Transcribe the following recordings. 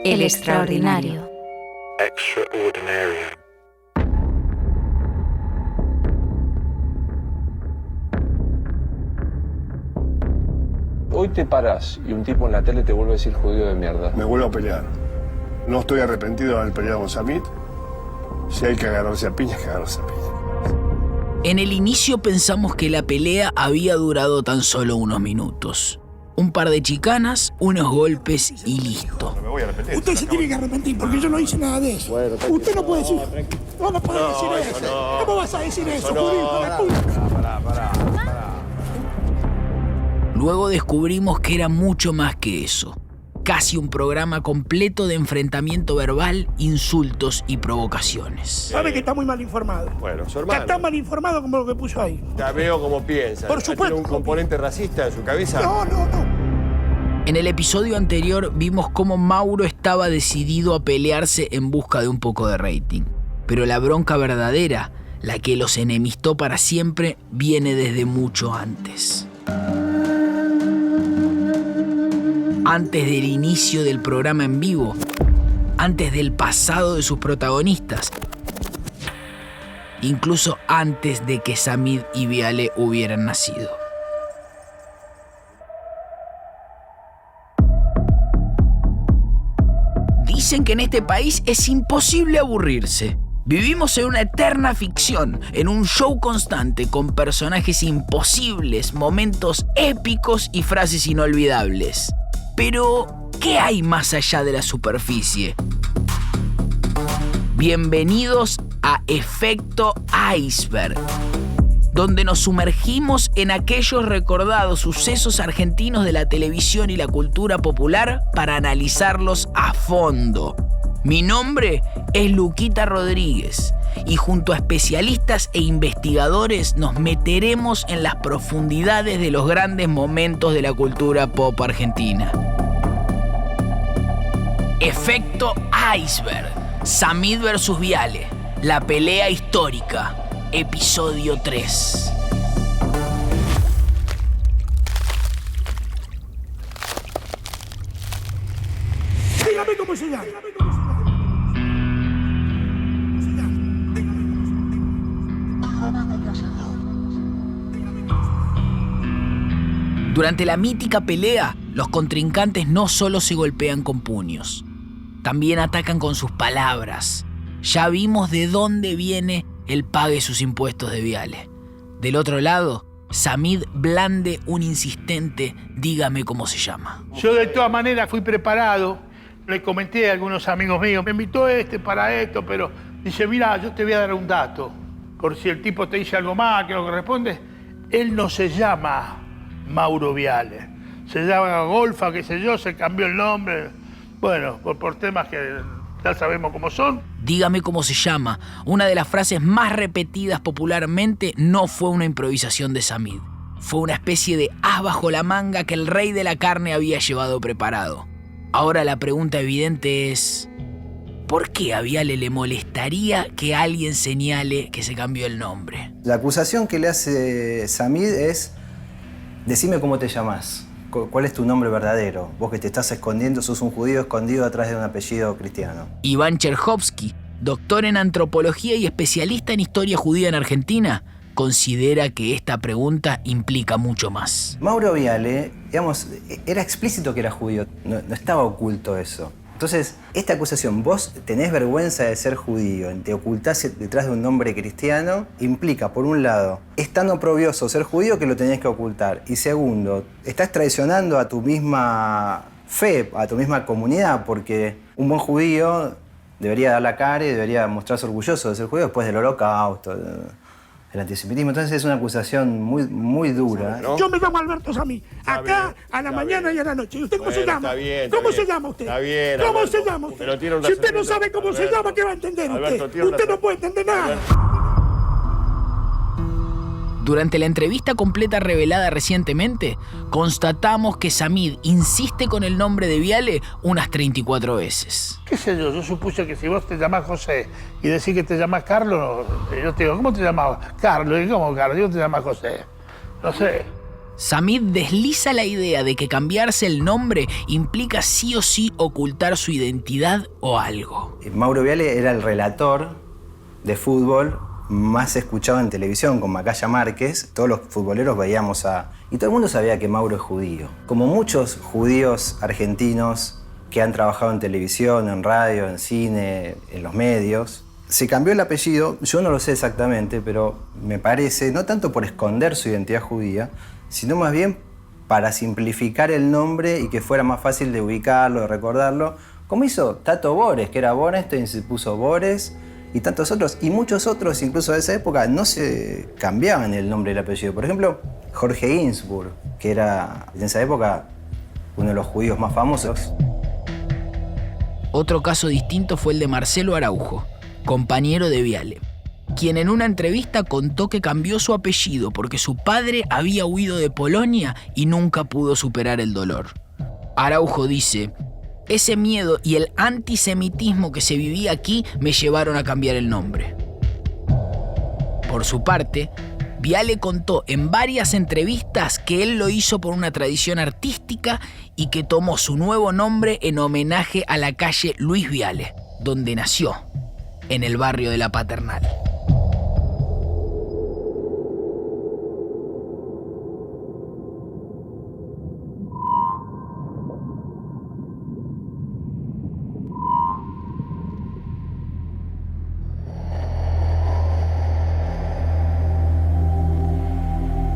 El extraordinario. Extraordinarium. Hoy te paras y un tipo en la tele te vuelve a decir judío de mierda. Me vuelvo a pelear. No estoy arrepentido de haber peleado con Samid. Si hay que agarrarse a piñas, que agarrarse a piñas. En el inicio pensamos que la pelea había durado tan solo unos minutos. Un par de chicanas, unos golpes y listo. No me voy a arrepentir. Usted se tiene que arrepentir porque yo no hice nada de eso. Bueno, usted no puede decir. No puede decir eso. no. ¿Cómo vas a decir eso, No. judío de puta? Pará. Luego descubrimos que era mucho más que eso. Casi un programa completo de enfrentamiento verbal, insultos y provocaciones. Sabe que está muy mal informado. Bueno, su Está hermano. tan mal informado como lo que puso ahí. Ya veo cómo piensa. Por supuesto. ¿Tiene un componente racista en su cabeza? No. En el episodio anterior vimos cómo Mauro estaba decidido a pelearse en busca de un poco de rating. Pero la bronca verdadera, la que los enemistó para siempre, viene desde mucho antes. Antes del inicio del programa en vivo, antes del pasado de sus protagonistas, incluso antes de que Samid y Viale hubieran nacido. Dicen que en este país es imposible aburrirse. Vivimos en una eterna ficción, en un show constante con personajes imposibles, momentos épicos y frases inolvidables. Pero, ¿qué hay más allá de la superficie? Bienvenidos a Efecto Iceberg, donde nos sumergimos en aquellos recordados sucesos argentinos de la televisión y la cultura popular para analizarlos a fondo. Mi nombre es Luquita Rodríguez y junto a especialistas e investigadores nos meteremos en las profundidades de los grandes momentos de la cultura pop argentina. Efecto Iceberg, Samid vs Viale, la pelea histórica, episodio 3. Dígame cómo se llama. Durante la mítica pelea, los contrincantes no solo se golpean con puños, también atacan con sus palabras. Ya vimos de dónde viene el pague sus impuestos de Viale. Del otro lado, Samid blande un insistente dígame cómo se llama. Yo de todas maneras fui preparado, le comenté a algunos amigos míos, me invitó para esto, pero dice, mira, yo te voy a dar un dato, por si el tipo te dice algo más que no corresponde. Él no se llama Mauro Viale, se llama Golfa, qué sé yo, se cambió el nombre, bueno, por temas que ya sabemos cómo son. Dígame cómo se llama, una de las frases más repetidas popularmente, no fue una improvisación de Samid. Fue una especie de as bajo la manga que el rey de la carne había llevado preparado. Ahora la pregunta evidente es, ¿por qué a Viale le molestaría que alguien señale que se cambió el nombre? La acusación que le hace Samid es, decime cómo te llamás, cuál es tu nombre verdadero. Vos que te estás escondiendo, sos un judío escondido atrás de un apellido cristiano. Iván Cherhovsky, doctor en antropología y especialista en historia judía en Argentina, considera que esta pregunta implica mucho más. Mauro Viale, digamos, era explícito que era judío, no estaba oculto eso. Entonces, esta acusación, vos tenés vergüenza de ser judío, te ocultás detrás de un nombre cristiano, implica, por un lado, es tan oprobioso ser judío que lo tenés que ocultar. Y segundo, estás traicionando a tu misma fe, a tu misma comunidad, porque un buen judío debería dar la cara y debería mostrarse orgulloso de ser judío después del Holocausto, el antisemitismo. Entonces es una acusación muy dura. ¿No? Yo me llamo Alberto Samid, acá a la mañana y a la noche. ¿Y usted cómo se llama? ¿Cómo se llama usted? Está bien, ¿Cómo Alberto, se llama usted? pero tiene un Si usted no razonamiento. sabe cómo se Alberto, llama, ¿qué va a entender Alberto, usted? tiene un Usted no razón- puede entender nada. Alberto. Durante la entrevista completa revelada recientemente, constatamos que Samid insiste con el nombre de Viale unas 34 veces. ¿Qué sé yo supuse que si vos te llamás José y decís que te llamás Carlos, yo te digo, ¿cómo te llamabas? Carlos, ¿y cómo Carlos? Yo te llamás José. No sé. Samid desliza la idea de que cambiarse el nombre implica sí o sí ocultar su identidad o algo. Mauro Viale era el relator de fútbol más escuchado en televisión, con Macaya Márquez. Todos los futboleros veíamos y todo el mundo sabía que Mauro es judío. Como muchos judíos argentinos que han trabajado en televisión, en radio, en cine, en los medios, se cambió el apellido, yo no lo sé exactamente, pero me parece, no tanto por esconder su identidad judía, sino más bien para simplificar el nombre y que fuera más fácil de ubicarlo, de recordarlo, como hizo Tato Bores, que era Bornstein, se puso Bores, y tantos otros, y muchos otros, incluso de esa época, no se cambiaban el nombre y el apellido. Por ejemplo, Jorge Ginsburg, que era en esa época uno de los judíos más famosos. Otro caso distinto fue el de Marcelo Araujo, compañero de Viale, quien en una entrevista contó que cambió su apellido porque su padre había huido de Polonia y nunca pudo superar el dolor. Araujo dice: ese miedo y el antisemitismo que se vivía aquí me llevaron a cambiar el nombre. Por su parte, Viale contó en varias entrevistas que él lo hizo por una tradición artística y que tomó su nuevo nombre en homenaje a la calle Luis Viale, donde nació, en el barrio de La Paternal.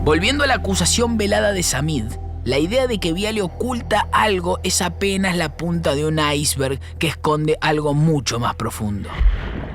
Volviendo a la acusación velada de Samid, la idea de que Viale oculta algo es apenas la punta de un iceberg que esconde algo mucho más profundo.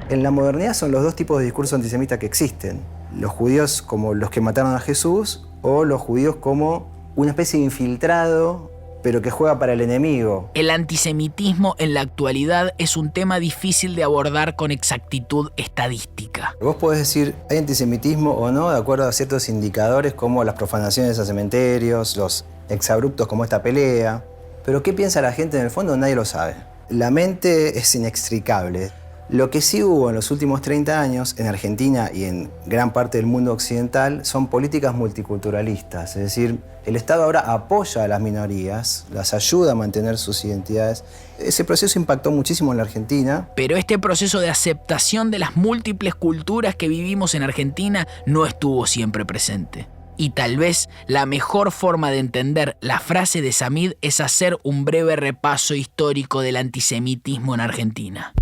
En la modernidad son los dos tipos de discurso antisemita que existen. Los judíos como los que mataron a Jesús o los judíos como una especie de infiltrado pero que juega para el enemigo. El antisemitismo en la actualidad es un tema difícil de abordar con exactitud estadística. Vos podés decir, ¿hay antisemitismo o no? De acuerdo a ciertos indicadores como las profanaciones a cementerios, los exabruptos como esta pelea. Pero ¿qué piensa la gente en el fondo? Nadie lo sabe. La mente es inextricable. Lo que sí hubo en los últimos 30 años en Argentina y en gran parte del mundo occidental son políticas multiculturalistas. Es decir, el Estado ahora apoya a las minorías, las ayuda a mantener sus identidades. Ese proceso impactó muchísimo en la Argentina. Pero este proceso de aceptación de las múltiples culturas que vivimos en Argentina no estuvo siempre presente. Y tal vez la mejor forma de entender la frase de Samid es hacer un breve repaso histórico del antisemitismo en Argentina.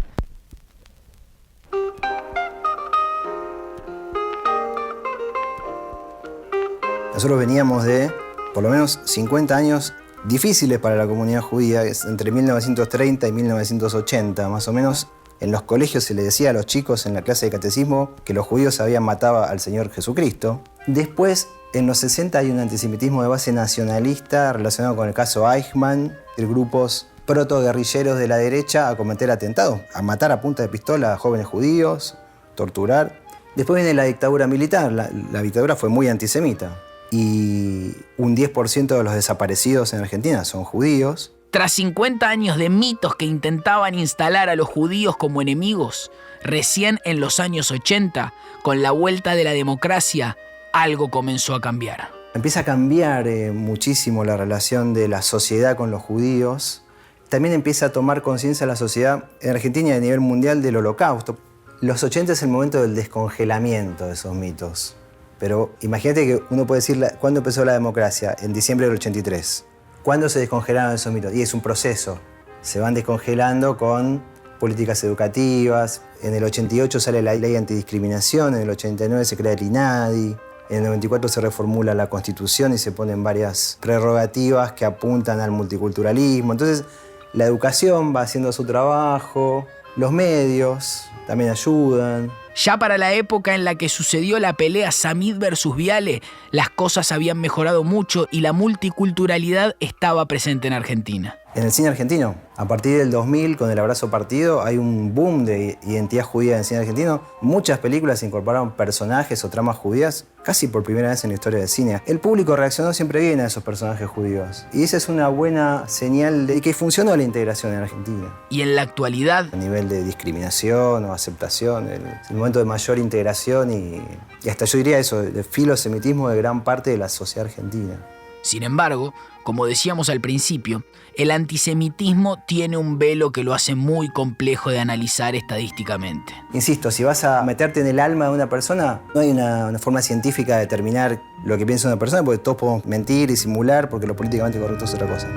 Nosotros veníamos de por lo menos 50 años difíciles para la comunidad judía, entre 1930 y 1980, más o menos. En los colegios se le decía a los chicos en la clase de catecismo que los judíos habían matado al Señor Jesucristo. Después, en los 60 hay un antisemitismo de base nacionalista relacionado con el caso Eichmann, de grupos protoguerrilleros de la derecha a cometer atentados, a matar a punta de pistola a jóvenes judíos, torturar. Después viene la dictadura militar. La dictadura fue muy antisemita. Y un 10% de los desaparecidos en Argentina son judíos. Tras 50 años de mitos que intentaban instalar a los judíos como enemigos, recién en los años 80, con la vuelta de la democracia, algo comenzó a cambiar. Empieza a cambiar muchísimo la relación de la sociedad con los judíos. También empieza a tomar conciencia la sociedad en Argentina y a nivel mundial del Holocausto. Los 80 es el momento del descongelamiento de esos mitos. Pero imagínate que uno puede decir, ¿cuándo empezó la democracia? En diciembre del 83. ¿Cuándo se descongelaron esos mitos? Y es un proceso. Se van descongelando con políticas educativas. En el 88 sale la ley antidiscriminación, en el 89 se crea el INADI, en el 94 se reformula la Constitución y se ponen varias prerrogativas que apuntan al multiculturalismo. Entonces, la educación va haciendo su trabajo, los medios también ayudan. Ya para la época en la que sucedió la pelea Samid versus Viale, las cosas habían mejorado mucho y la multiculturalidad estaba presente en Argentina. En el cine argentino, a partir del 2000, con El abrazo partido, hay un boom de identidad judía en el cine argentino. Muchas películas incorporaron personajes o tramas judías casi por primera vez en la historia del cine. El público reaccionó siempre bien a esos personajes judíos. Y esa es una buena señal de que funcionó la integración en Argentina. Y en la actualidad, A nivel de discriminación o aceptación, el momento de mayor integración y hasta yo diría eso, de filosemitismo de gran parte de la sociedad argentina. sin embargo, como decíamos al principio, el antisemitismo tiene un velo que lo hace muy complejo de analizar estadísticamente. Insisto, si vas a meterte en el alma de una persona, no hay una forma científica de determinar lo que piensa una persona, porque todos podemos mentir y simular, porque lo políticamente correcto es otra cosa.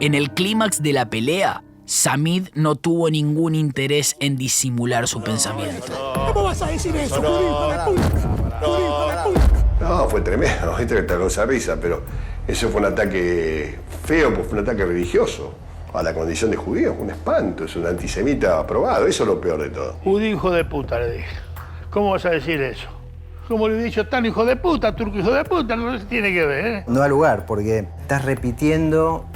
En el clímax de la pelea, Samid no tuvo ningún interés en disimular su pensamiento. ¿Cómo vas a decir eso, judío hijo de puta? Judío hijo de puta. No, fue tremendo, viste que te causa risa, pero eso fue un ataque feo, pues fue un ataque religioso a la condición de judío, un espanto, es un antisemita aprobado, eso es lo peor de todo. Judío hijo de puta, le dije. ¿Cómo vas a decir eso? Como le he dicho, tan hijo de puta, turco hijo de puta, no se tiene que ver, ¿eh? No da lugar, porque estás repitiendo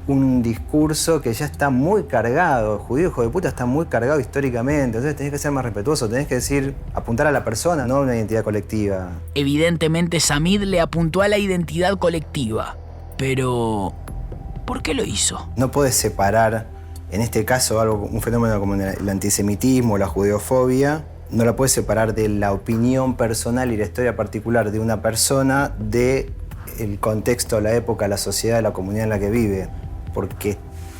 un discurso que ya está muy cargado. Judío hijo de puta está muy cargado históricamente, entonces tenés que ser más respetuoso, tenés que decir, apuntar a la persona, no a una identidad colectiva. Evidentemente, Samid le apuntó a la identidad colectiva. Pero, ¿por qué lo hizo? No podés separar, en este caso, un fenómeno como el antisemitismo, la judeofobia, no la puedes separar de la opinión personal y la historia particular de una persona del contexto, la época, la sociedad, la comunidad en la que vive. Porque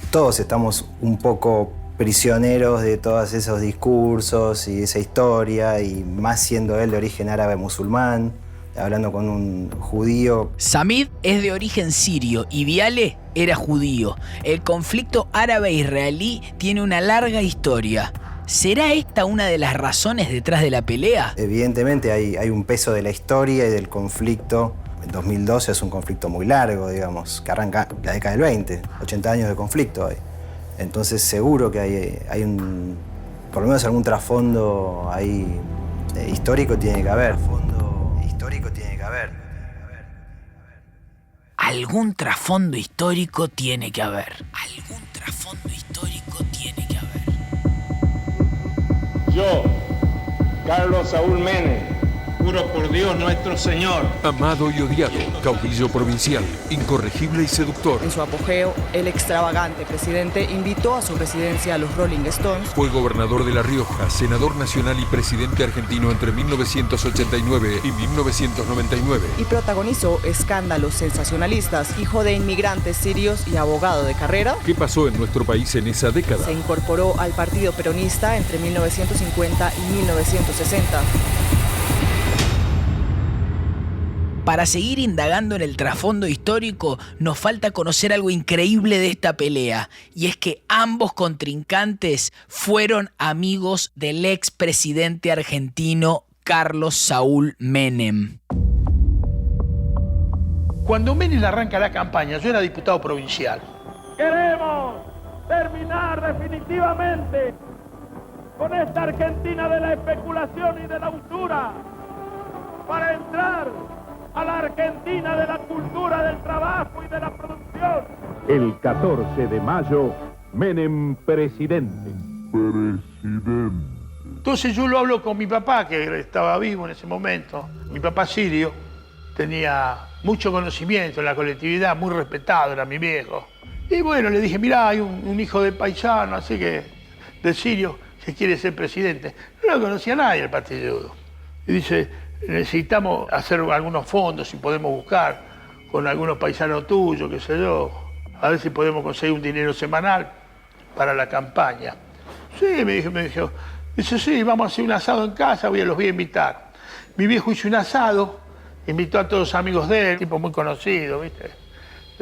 todos estamos un poco prisioneros de todos esos discursos y esa historia, y más siendo él de origen árabe musulmán, hablando con un judío. Samid es de origen sirio y Viale era judío. El conflicto árabe-israelí tiene una larga historia. ¿Será esta una de las razones detrás de la pelea? Evidentemente hay un peso de la historia y del conflicto. El 2012 es un conflicto muy largo, digamos, que arranca la década del 20, 80 años de conflicto hay. Entonces seguro que hay un, por lo menos algún trasfondo ahí histórico tiene que haber. Algún trasfondo histórico tiene que haber. Algún trasfondo histórico tiene que haber. Yo, Carlos Saúl Menem, juro por Dios nuestro Señor. Amado y odiado, caudillo provincial, incorregible y seductor. En su apogeo, el extravagante presidente invitó a su residencia a los Rolling Stones. Fue gobernador de La Rioja, senador nacional y presidente argentino entre 1989 y 1999. Y protagonizó escándalos sensacionalistas, hijo de inmigrantes sirios y abogado de carrera. ¿Qué pasó en nuestro país en esa década? Se incorporó al Partido Peronista entre 1950 y 1960. Para seguir indagando en el trasfondo histórico, nos falta conocer algo increíble de esta pelea, y es que ambos contrincantes fueron amigos del expresidente argentino Carlos Saúl Menem. Cuando Menem arranca la campaña, yo era diputado provincial. Queremos terminar definitivamente con esta Argentina de la especulación y de la usura para entrar a la Argentina de la cultura del trabajo y de la producción. El 14 de mayo, Menem presidente. Entonces yo lo hablo con mi papá, que estaba vivo en ese momento. Mi papá sirio tenía mucho conocimiento en la colectividad, muy respetado, era mi viejo. Y bueno, le dije, mirá, hay un hijo de paisano, así que, de sirio, que quiere ser presidente. No lo conocía nadie el partido. Y dice, necesitamos hacer algunos fondos, si podemos buscar con algunos paisanos tuyos, qué sé yo, a ver si podemos conseguir un dinero semanal para la campaña. Sí, me dijo, dice, sí, vamos a hacer un asado en casa, los voy a invitar. Mi viejo hizo un asado, invitó a todos los amigos de él, tipo muy conocido, ¿viste?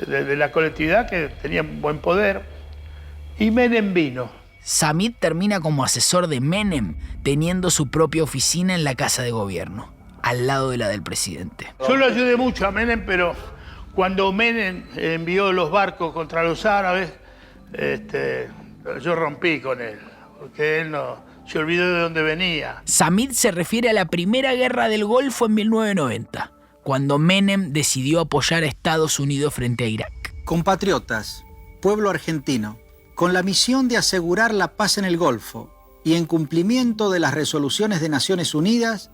De la colectividad, que tenían buen poder, y Menem vino. Samid termina como asesor de Menem, teniendo su propia oficina en la Casa de Gobierno, al lado de la del presidente. Yo lo ayudé mucho a Menem, pero cuando Menem envió los barcos contra los árabes, yo rompí con él, porque él no se olvidó de dónde venía. Samid se refiere a la primera guerra del Golfo en 1990, cuando Menem decidió apoyar a Estados Unidos frente a Irak. Compatriotas, pueblo argentino, con la misión de asegurar la paz en el Golfo y en cumplimiento de las resoluciones de Naciones Unidas,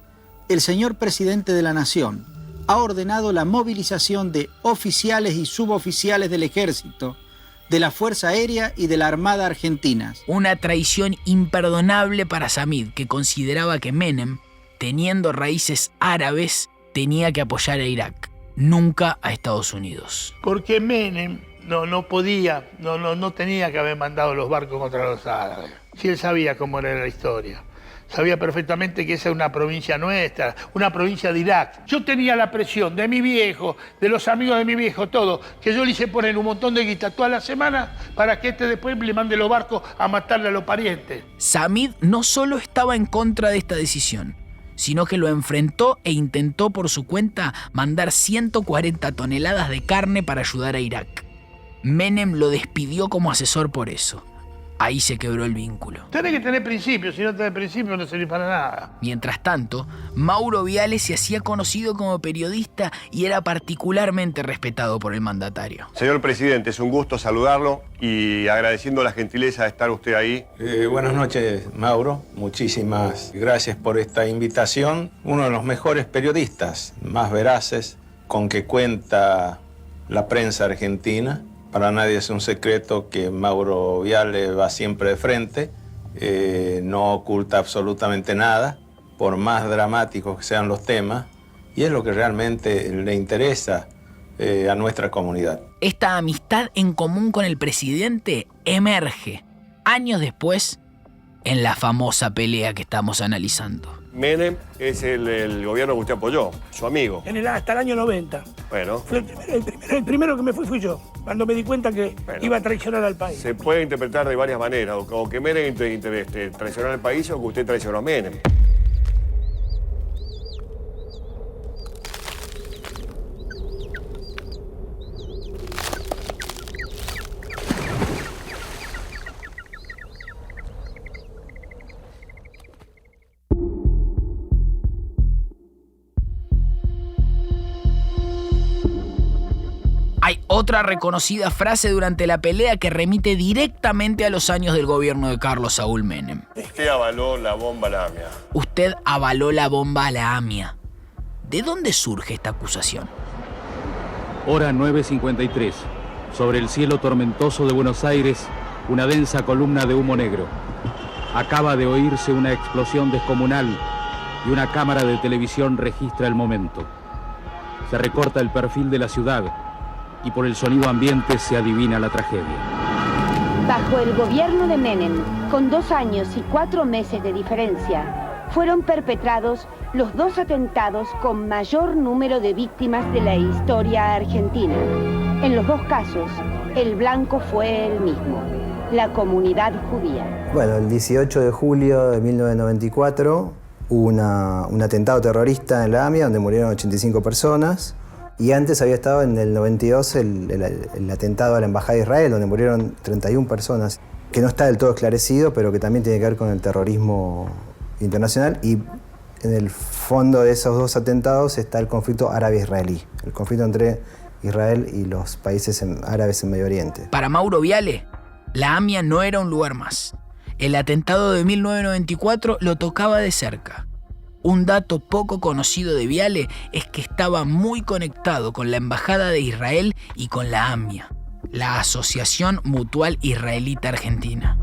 el señor presidente de la Nación ha ordenado la movilización de oficiales y suboficiales del Ejército, de la Fuerza Aérea y de la Armada Argentinas. Una traición imperdonable para Samid, que consideraba que Menem, teniendo raíces árabes, tenía que apoyar a Irak, nunca a Estados Unidos. Porque Menem no tenía que haber mandado los barcos contra los árabes. Si él sabía cómo era la historia. Sabía perfectamente que esa es una provincia nuestra, una provincia de Irak. Yo tenía la presión de mi viejo, de los amigos de mi viejo, todo, que yo le hice poner un montón de guita toda la semana para que después le mande los barcos a matarle a los parientes. Samid no solo estaba en contra de esta decisión, sino que lo enfrentó e intentó por su cuenta mandar 140 toneladas de carne para ayudar a Irak. Menem lo despidió como asesor por eso. Ahí se quebró el vínculo. Tenés que tener principios, si no tenés principios no servís para nada. Mientras tanto, Mauro Viale se hacía conocido como periodista y era particularmente respetado por el mandatario. Señor presidente, es un gusto saludarlo y agradeciendo la gentileza de estar usted ahí. Buenas noches, Mauro. Muchísimas gracias por esta invitación. Uno de los mejores periodistas, más veraces, con que cuenta la prensa argentina. Para nadie es un secreto que Mauro Viale va siempre de frente, no oculta absolutamente nada, por más dramáticos que sean los temas, y es lo que realmente le interesa a nuestra comunidad. Esta amistad en común con el presidente emerge años después en la famosa pelea que estamos analizando. Menem es el gobierno que usted apoyó, su amigo. Hasta el año 90. Bueno. Fue el primero que me fui yo, cuando me di cuenta que iba a traicionar al país. Se puede interpretar de varias maneras, o que Menem traicionó al país o que usted traicionó a Menem. Hay otra reconocida frase durante la pelea que remite directamente a los años del gobierno de Carlos Saúl Menem. Usted avaló la bomba a la AMIA. Usted avaló la bomba a la AMIA. ¿De dónde surge esta acusación? Hora 9:53. Sobre el cielo tormentoso de Buenos Aires, una densa columna de humo negro. Acaba de oírse una explosión descomunal y una cámara de televisión registra el momento. Se recorta el perfil de la ciudad y por el sonido ambiente se adivina la tragedia. Bajo el gobierno de Menem, con 2 años y 4 meses de diferencia, fueron perpetrados los 2 atentados con mayor número de víctimas de la historia argentina. En los 2 casos, el blanco fue el mismo, la comunidad judía. Bueno, el 18 de julio de 1994 hubo un atentado terrorista en la AMIA donde murieron 85 personas. Y antes había estado en el 92 el atentado a la Embajada de Israel, donde murieron 31 personas, que no está del todo esclarecido, pero que también tiene que ver con el terrorismo internacional. Y en el fondo de esos 2 atentados está el conflicto árabe-israelí, el conflicto entre Israel y los países árabes en Medio Oriente. Para Mauro Viale, la AMIA no era un lugar más. El atentado de 1994 lo tocaba de cerca. Un dato poco conocido de Viale es que estaba muy conectado con la Embajada de Israel y con la AMIA, la Asociación Mutual Israelita Argentina.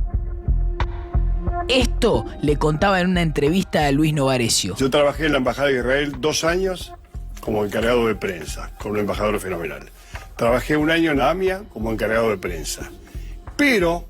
Esto le contaba en una entrevista a Luis Novarecio. Yo trabajé en la Embajada de Israel 2 años como encargado de prensa, con un embajador fenomenal. Trabajé 1 año en la AMIA como encargado de prensa. Pero,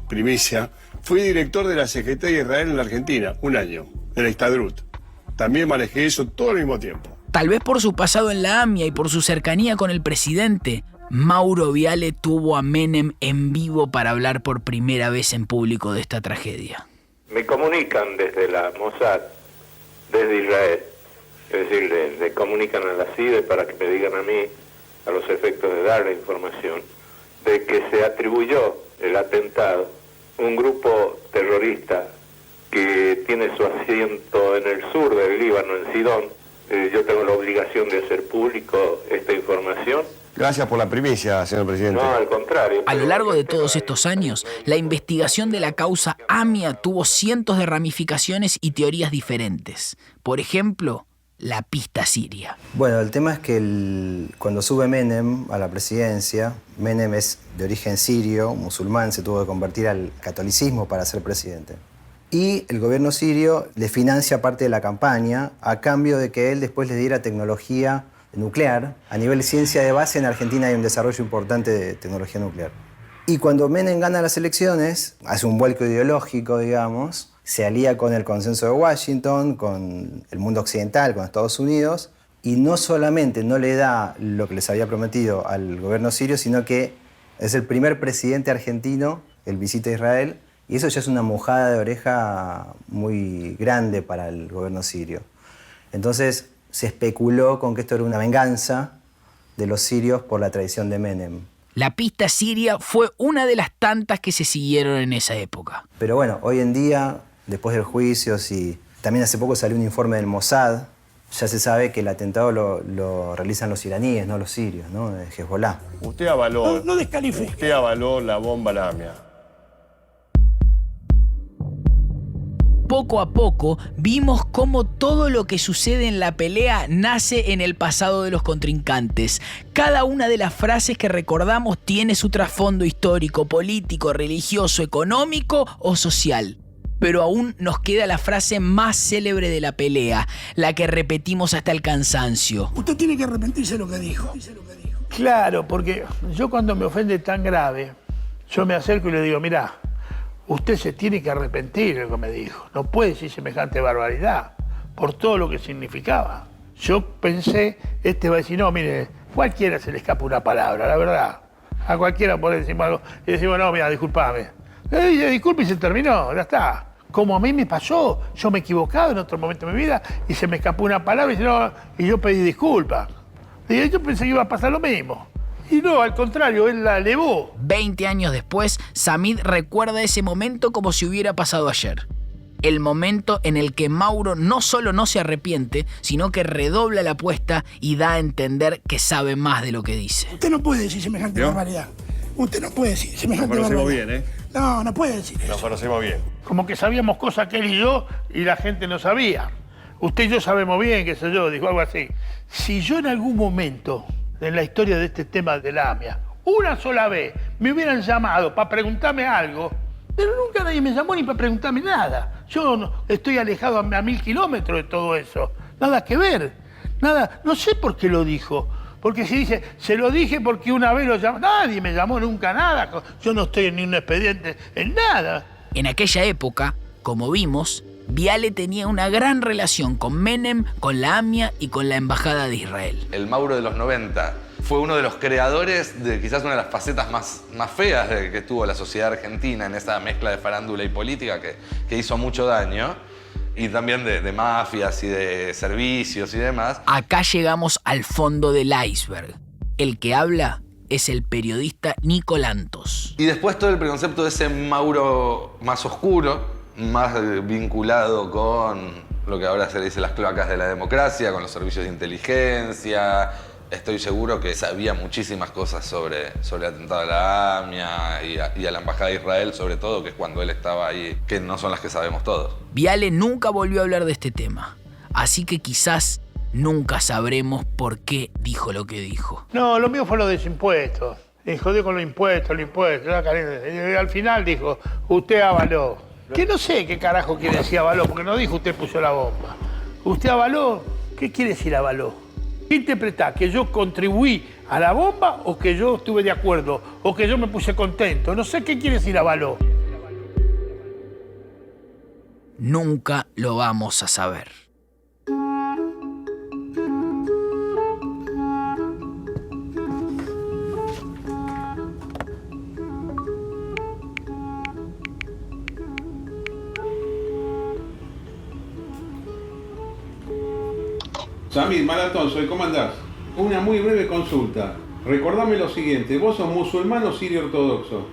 primicia, fui director de la Secretaría de Israel en la Argentina, 1 año, en la Histadrut. También manejé eso todo al mismo tiempo. Tal vez por su pasado en la AMIA y por su cercanía con el presidente, Mauro Viale tuvo a Menem en vivo para hablar por primera vez en público de esta tragedia. Me comunican desde la Mossad, desde Israel, es decir, le comunican a la CIDE para que me digan a mí, a los efectos de dar la información, de que se atribuyó el atentado a un grupo terrorista que tiene su asiento en el sur del Líbano, en Sidón, yo tengo la obligación de hacer público esta información. Gracias por la primicia, señor presidente. No, al contrario. A lo largo de todos estos años, la investigación de la causa AMIA tuvo cientos de ramificaciones y teorías diferentes. Por ejemplo, la pista siria. Bueno, el tema es que cuando sube Menem a la presidencia, Menem es de origen sirio, musulmán, se tuvo que convertir al catolicismo para ser presidente. Y el gobierno sirio le financia parte de la campaña a cambio de que él después le diera tecnología nuclear. A nivel de ciencia de base, en Argentina hay un desarrollo importante de tecnología nuclear. Y cuando Menem gana las elecciones, hace un vuelco ideológico, digamos, se alía con el consenso de Washington, con el mundo occidental, con Estados Unidos, y no solamente no le da lo que les había prometido al gobierno sirio, sino que es el primer presidente argentino, él visita Israel, y eso ya es una mojada de oreja muy grande para el gobierno sirio. Entonces se especuló con que esto era una venganza de los sirios por la traición de Menem. La pista siria fue una de las tantas que se siguieron en esa época. Pero bueno, hoy en día, después del juicio, también hace poco salió un informe del Mossad, ya se sabe que el atentado lo realizan los iraníes, no los sirios, ¿no? De Hezbollah. Usted avaló. No descalifique. Usted avaló la bomba Lamia. Poco a poco vimos cómo todo lo que sucede en la pelea nace en el pasado de los contrincantes. Cada una de las frases que recordamos tiene su trasfondo histórico, político, religioso, económico o social. Pero aún nos queda la frase más célebre de la pelea, la que repetimos hasta el cansancio. Usted tiene que arrepentirse de lo que dijo. Claro, porque yo cuando me ofende tan grave, yo me acerco y le digo, mirá, usted se tiene que arrepentir de lo que me dijo. No puede decir semejante barbaridad por todo lo que significaba. Yo pensé, va a decir, no, mire, cualquiera se le escapa una palabra, la verdad. A cualquiera puede decir algo y decimos, no, mira, discúlpame. Disculpe y se terminó, ya está. Como a mí me pasó, yo me he equivocado en otro momento de mi vida y se me escapó una palabra y yo pedí disculpas. Y yo pensé que iba a pasar lo mismo. Y no, al contrario, él la elevó. 20 años después, Samid recuerda ese momento como si hubiera pasado ayer. El momento en el que Mauro no solo no se arrepiente, sino que redobla la apuesta y da a entender que sabe más de lo que dice. Usted no puede decir semejante barbaridad. Usted no puede decir semejante barbaridad. Nos conocemos bien, ¿eh? No puede decir eso. Nos conocemos bien. Como que sabíamos cosas que él y yo y la gente no sabía. Usted y yo sabemos bien, qué sé yo, dijo algo así. Si yo en algún momento en la historia de este tema de la AMIA, una sola vez me hubieran llamado para preguntarme algo, pero nunca nadie me llamó ni para preguntarme nada. Yo estoy alejado a 1000 kilómetros de todo eso. Nada que ver. Nada. No sé por qué lo dijo. Porque si dice, se lo dije porque una vez lo llamó. Nadie me llamó nunca nada. Yo no estoy en ni un expediente, en nada. En aquella época, como vimos, Viale tenía una gran relación con Menem, con la AMIA y con la Embajada de Israel. El Mauro de los 90 fue uno de los creadores de quizás una de las facetas más feas que tuvo la sociedad argentina en esa mezcla de farándula y política que hizo mucho daño. Y también de mafias y de servicios y demás. Acá llegamos al fondo del iceberg. El que habla es el periodista Nico Lantos. Y después todo el preconcepto de ese Mauro más oscuro, más vinculado con lo que ahora se dice las cloacas de la democracia, con los servicios de inteligencia. Estoy seguro que sabía muchísimas cosas sobre el atentado a la AMIA y a la Embajada de Israel, sobre todo, que es cuando él estaba ahí, que no son las que sabemos todos. Viale nunca volvió a hablar de este tema, así que quizás nunca sabremos por qué dijo lo que dijo. No, lo mío fue lo de los impuestos. Y jodió con los impuestos. Y al final dijo, usted avaló. Que no sé qué carajo quiere decir avaló, porque no dijo usted puso la bomba. ¿Usted avaló? ¿Qué quiere decir avaló? ¿Qué interpretá? ¿Que yo contribuí a la bomba o que yo estuve de acuerdo? ¿O que yo me puse contento? No sé qué quiere decir avaló. Nunca lo vamos a saber. Samid, Malatón, ¿cómo andás? Una muy breve consulta. Recordame lo siguiente, ¿vos sos musulmán o sirio ortodoxo?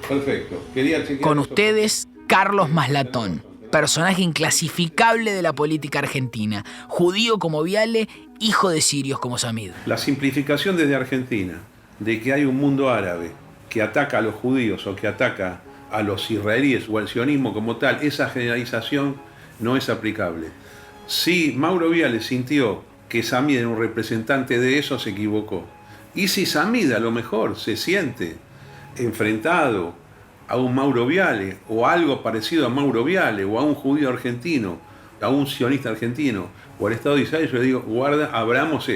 Perfecto. Quería chequear. Con ustedes, Carlos Maslatón, personaje inclasificable de la política argentina, judío como Viale, hijo de sirios como Samid. La simplificación desde Argentina de que hay un mundo árabe que ataca a los judíos o que ataca a los israelíes o al sionismo como tal, esa generalización no es aplicable. Si Mauro Viale sintió que Samid era un representante de eso, se equivocó. Y si Samid a lo mejor se siente enfrentado a un Mauro Viale o a algo parecido a Mauro Viale o a un judío argentino, a un sionista argentino o al Estado de Israel, yo le digo, guarda, abramos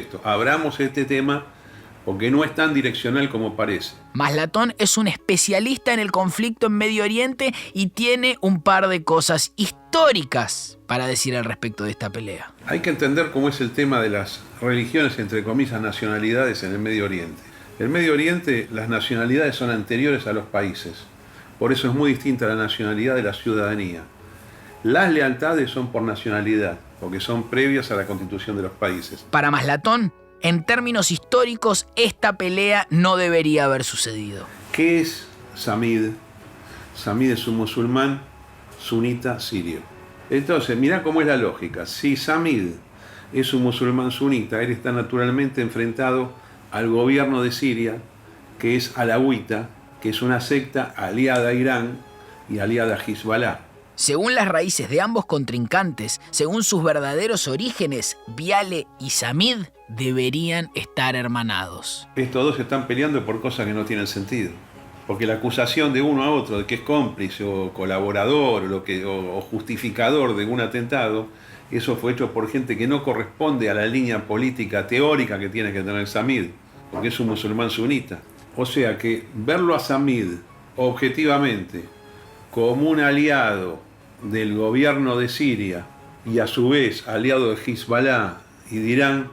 este tema, porque no es tan direccional como parece. Maslatón es un especialista en el conflicto en Medio Oriente y tiene un par de cosas históricas para decir al respecto de esta pelea. Hay que entender cómo es el tema de las religiones, entre comillas, nacionalidades en el Medio Oriente. En el Medio Oriente las nacionalidades son anteriores a los países, por eso es muy distinta la nacionalidad de la ciudadanía. Las lealtades son por nacionalidad, porque son previas a la constitución de los países. Para Maslatón, en términos históricos, esta pelea no debería haber sucedido. ¿Qué es Samid? Samid es un musulmán sunita sirio. Entonces, mirá cómo es la lógica. Si Samid es un musulmán sunita, él está naturalmente enfrentado al gobierno de Siria, que es alawita, que es una secta aliada a Irán y aliada a Hezbollah. Según las raíces de ambos contrincantes, según sus verdaderos orígenes, Viale y Samid deberían estar hermanados. Estos dos están peleando por cosas que no tienen sentido. Porque la acusación de uno a otro de que es cómplice o colaborador o justificador de un atentado, eso fue hecho por gente que no corresponde a la línea política teórica que tiene que tener Samid, porque es un musulmán sunita. O sea que verlo a Samid objetivamente como un aliado del gobierno de Siria y a su vez aliado de Hezbollah y de Irán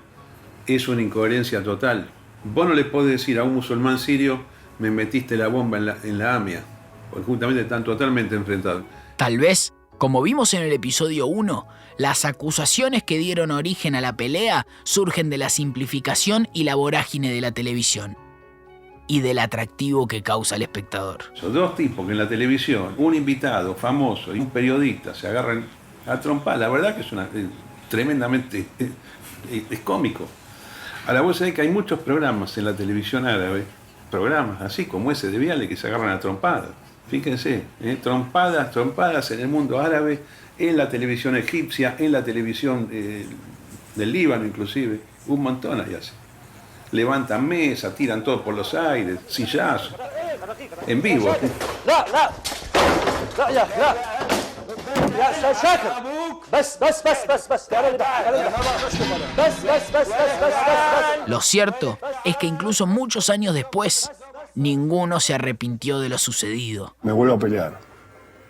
es una incoherencia total. Vos no le podés decir a un musulmán sirio, me metiste la bomba en la AMIA, porque justamente están totalmente enfrentados. Tal vez, como vimos en el episodio 1, las acusaciones que dieron origen a la pelea surgen de la simplificación y la vorágine de la televisión y del atractivo que causa al espectador. Son dos tipos que en la televisión, un invitado famoso y un periodista se agarran a trompar. La verdad que es tremendamente es cómico. Ahora vos sabés que hay muchos programas en la televisión árabe, programas así como ese de Viale, que se agarran a trompadas. Fíjense, trompadas en el mundo árabe, en la televisión egipcia, en la televisión del Líbano inclusive, un montón hay así. Levantan mesas, tiran todo por los aires, sillazos, en vivo. Lo cierto es que incluso muchos años después, ninguno se arrepintió de lo sucedido. Me vuelvo a pelear.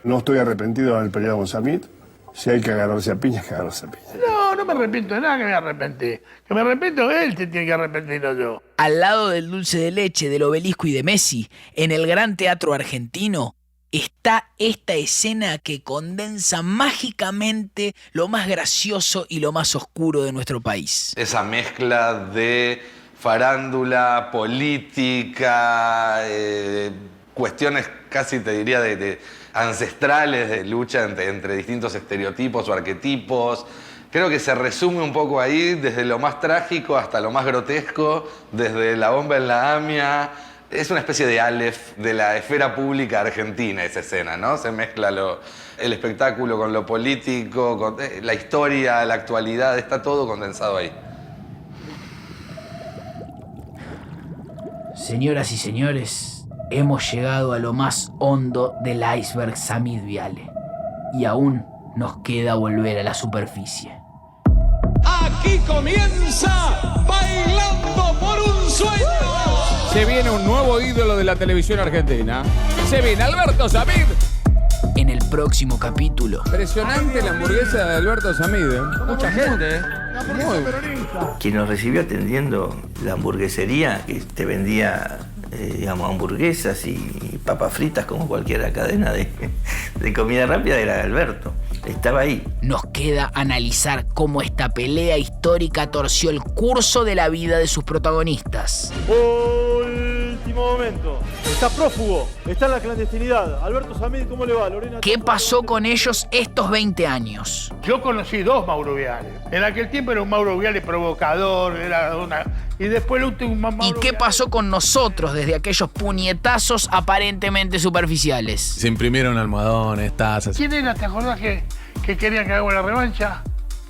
No estoy arrepentido de haber peleado con Samid. Si hay que agarrarse a piñas, que agarrarse a piñas. No me arrepiento de nada que me arrepentí. Que me arrepiento él, te tiene que arrepentir, no yo. Al lado del dulce de leche, del obelisco y de Messi, en el Gran Teatro Argentino, está esta escena que condensa mágicamente lo más gracioso y lo más oscuro de nuestro país. Esa mezcla de farándula, política, cuestiones casi te diría de ancestrales de lucha entre distintos estereotipos o arquetipos. Creo que se resume un poco ahí, desde lo más trágico hasta lo más grotesco, desde la bomba en la AMIA. Es una especie de Aleph de la esfera pública argentina esa escena, ¿no? Se mezcla el espectáculo con lo político, con la historia, la actualidad, está todo condensado ahí. Señoras y señores, hemos llegado a lo más hondo del iceberg Samid Viale. Y aún nos queda volver a la superficie. Aquí comienza Bailando por un Sueño. Se viene un nuevo ídolo de la televisión argentina. Se viene Alberto Samid. En el próximo capítulo. Impresionante la hamburguesa de Alberto Samid. Mucha gente. Quien nos recibió atendiendo la hamburguesería, que te vendía hamburguesas y papas fritas como cualquier cadena de comida rápida, era Alberto. Estaba ahí. Nos queda analizar cómo esta pelea histórica torció el curso de la vida de sus protagonistas. Último momento. momento. Está prófugo, está en la clandestinidad. Alberto Samedi, ¿cómo le va? Lorena. ¿Qué pasó con ellos estos 20 años? Yo conocí 2 Mauro Viales. En aquel tiempo era un Mauro Viales provocador, y después el último Mauro ¿Y qué pasó con nosotros desde aquellos puñetazos aparentemente superficiales? Se imprimieron almohadones, tazas. ¿Quién era? ¿Te acordás que querían que hagamos la revancha?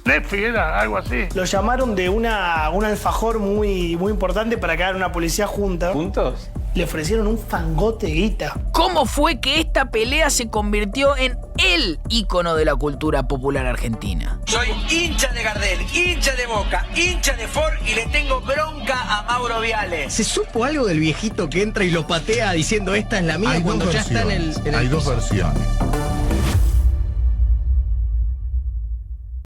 Leffi era, algo así. Lo llamaron de un alfajor muy importante para que hagan una policía junta. ¿Juntos? Le ofrecieron un fangote de guita. ¿Cómo fue que esta pelea se convirtió en el ícono de la cultura popular argentina? Soy hincha de Gardel, hincha de Boca, hincha de Ford y le tengo bronca a Mauro Viales. ¿Se supo algo del viejito que entra y lo patea diciendo esta es la mía cuando ya está en el Hay dos versiones.